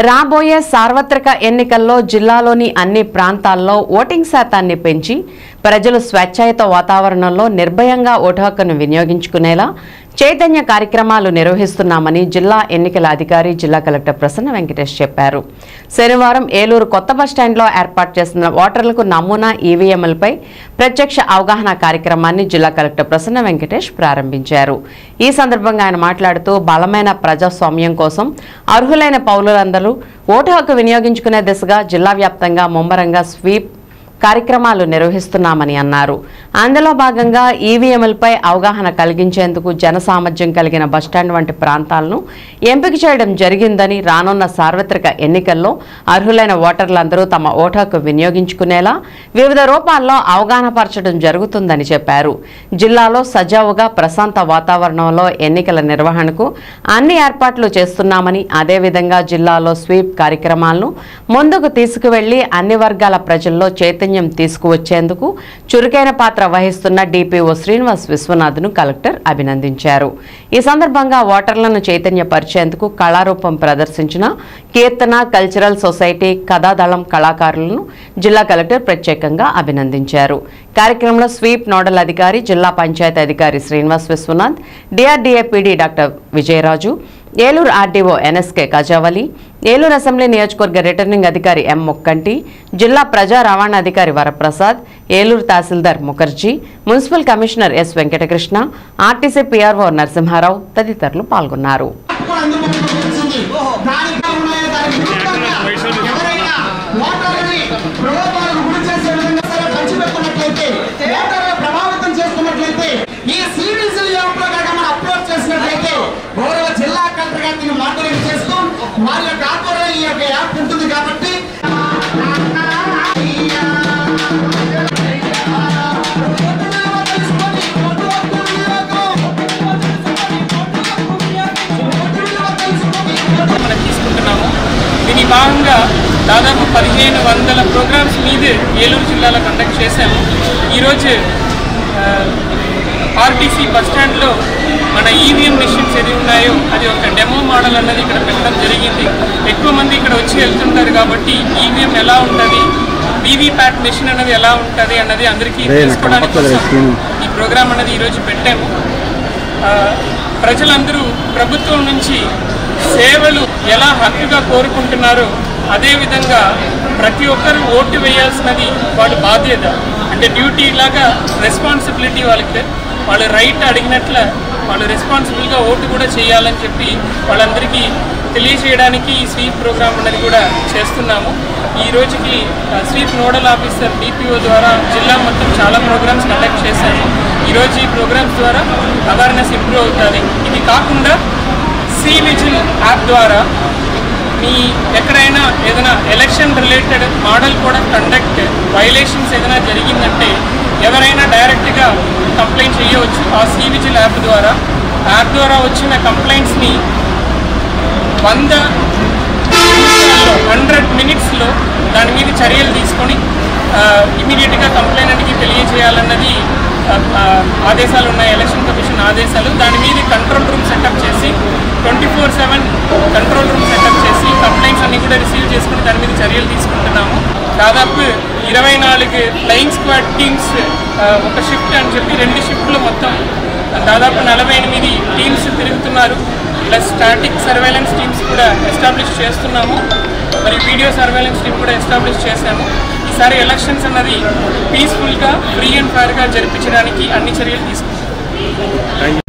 రాబోయే సార్వత్రిక ఎన్నికల్లో జిల్లాలోని అన్ని ప్రాంతాల్లో ఓటింగ్ శాతాన్ని పెంచి ప్రజలు స్వేచ్ఛాయుత వాతావరణంలో నిర్భయంగా ఓటు హక్కును వినియోగించుకునేలా చైతన్య కార్యక్రమాలు నిర్వహిస్తున్నామని జిల్లా ఎన్నికల అధికారి జిల్లా కలెక్టర్ ప్రసన్న వెంకటేష్ చెప్పారు. శనివారం ఏలూరు కొత్త బస్టాండ్లో ఏర్పాటు చేసిన ఓటర్లకు నమూనా ఈవీఎంలపై ప్రత్యక్ష అవగాహన కార్యక్రమాన్ని జిల్లా కలెక్టర్ ప్రసన్న వెంకటేష్ ప్రారంభించారు. ఈ సందర్భంగా ఆయన మాట్లాడుతూ బలమైన ప్రజాస్వామ్యం కోసం అర్హులైన పౌరులందరూ ఓటు హక్కు వినియోగించుకునే దిశగా జిల్లా వ్యాప్తంగా ముమ్మరంగా స్వీప్ కార్యక్రమాలు నిర్వహిస్తున్నామని అన్నారు. అందులో భాగంగా ఈవీఎంలపై అవగాహన కలిగించేందుకు జనసామర్థ్యం కలిగిన బస్టాండ్ వంటి ప్రాంతాలను ఎంపిక చేయడం జరిగిందని, రానున్న సార్వత్రిక ఎన్నికల్లో అర్హులైన ఓటర్లందరూ తమ ఓటు హక్కు వినియోగించుకునేలా వివిధ రూపాల్లో అవగాహన పరచడం జరుగుతుందని చెప్పారు. జిల్లాలో సజావుగా ప్రశాంత వాతావరణంలో ఎన్నికల నిర్వహణకు అన్ని ఏర్పాట్లు చేస్తున్నామని, అదేవిధంగా జిల్లాలో స్వీప్ కార్యక్రమాలను ముందుకు తీసుకువెళ్లి అన్ని వర్గాల ప్రజల్లో చైతన్యం తీసుకువచ్చేందుకు చురుకైన పాత్ర వహిస్తున్న డిపిఓ శ్రీనివాస్ విశ్వనాథ్ను కలెక్టర్ అభినందించారు. ఈ సందర్భంగా ఓటర్లను చైతన్యపరిచేందుకు కళారూపం ప్రదర్శించిన కీర్తన కల్చరల్ సొసైటీ కథాదళం కళాకారులను జిల్లా కలెక్టర్ ప్రత్యేకంగా అభినందించారు. కార్యక్రమంలో స్వీప్ నోడల్ అధికారి జిల్లా పంచాయతీ అధికారి Srinivas Viswanath, DRDA PD doctor Vijayaraju, Eluru RDO NSK Kajavali, Eluru assembly నియోజకవర్గ రిటర్నింగ్ అధికారి ఎం మొక్కంటి, జిల్లా ప్రజా రవాణా అధికారి వరప్రసాద్, ఏలూరు తహసీల్దార్ Mukherjee, municipal commissioner S Venkatakrishna, RTC PRO Narasimharao తదితరులు పాల్గొన్నారు. వారి యొక్క ఆధ్వర్యంలో ఈ యొక్క యాప్ ఉంటుంది కాబట్టి మనం తీసుకుంటున్నాము. దీని భాగంగా దాదాపు 1500 ప్రోగ్రామ్స్ మీద ఏలూరు జిల్లాలో కండక్ట్ చేశాము. ఈరోజు ఆర్టీసీ బస్టాండ్లో మన ఈవీఎం మెషిన్స్ ఏది ఉన్నాయో అది ఒక డెమో మోడల్ అన్నది ఇక్కడ పెట్టడం జరిగింది. ఎక్కువ మంది ఇక్కడ వచ్చి వెళ్తుంటారు కాబట్టి ఈవీఎం ఎలా ఉంటుంది, వీవీప్యాట్ మెషిన్ అనేది ఎలా ఉంటుంది అన్నది అందరికీ తెలుసుకోవడానికి ఈ ప్రోగ్రామ్ అనేది ఈరోజు పెట్టాము. ప్రజలందరూ ప్రభుత్వం నుంచి సేవలు ఎలా హక్కుగా కోరుకుంటున్నారో అదేవిధంగా ప్రతి ఒక్కరు ఓటు వేయాల్సినది వాళ్ళ బాధ్యత, అంటే డ్యూటీ లాగా రెస్పాన్సిబిలిటీ వాళ్ళకి, వాళ్ళ రైట్ అడిగినట్ల వాళ్ళు రెస్పాన్సిబుల్గా ఓటు కూడా చేయాలని చెప్పి వాళ్ళందరికీ తెలియజేయడానికి ఈ స్వీప్ ప్రోగ్రామ్ అనేది కూడా చేస్తున్నాము. ఈ రోజుకి స్వీప్ నోడల్ ఆఫీసర్ డిపిఓ ద్వారా జిల్లా మొత్తం చాలా ప్రోగ్రామ్స్ కండక్ట్ చేశాము. ఈరోజు ఈ ప్రోగ్రామ్స్ ద్వారా అవేర్నెస్ ఇంప్రూవ్ అవుతుంది. ఇది కాకుండా సి విజిల్ యాప్ ద్వారా మీ ఎక్కడైనా ఏదైనా ఎలక్షన్ రిలేటెడ్ మోడల్ కూడా కండక్ట్ వైలేషన్స్ ఏదైనా జరిగిందంటే ఎవరైనా డైరెక్ట్గా కంప్లైంట్ చేయవచ్చు. ఆ సి విజిల్ యాప్ ద్వారా వచ్చిన కంప్లైంట్స్ని 100 నిమిషాల్లో దాని మీద చర్యలు తీసుకొని ఇమీడియట్గా కంప్లైంట్కి తెలియజేయాలన్నది ఆదేశాలు ఉన్నాయి, ఎలక్షన్ కమిషన్ ఆదేశాలు. దాని మీద కంట్రోల్ రూమ్ సెటప్ చేసి 24/7 కంట్రోల్ రూమ్ సెటప్ చేసి కంప్లైంట్స్ అన్ని కూడా రిసీవ్ చేసుకుని దాని మీద చర్యలు తీసుకుంటున్నాము. దాదాపు 24 ఫ్లయింగ్ స్క్వాడ్ టీమ్స్ ఒక షిఫ్ట్ అని చెప్పి 2 షిఫ్ట్లు మొత్తం దాదాపు 48 టీమ్స్ తిరుగుతున్నారు. ప్లస్ స్టాటిక్ సర్వేలెన్స్ టీమ్స్ కూడా ఎస్టాబ్లిష్ చేస్తున్నాము. మరి వీడియో సర్వేలెన్స్ టీమ్ కూడా ఎస్టాబ్లిష్ చేశాము. ఈసారి ఎలక్షన్స్ అన్నది పీస్ఫుల్గా ఫ్రీ అండ్ ఫెయిర్గా జరిపించడానికి అన్ని చర్యలు తీసుకుంటాం.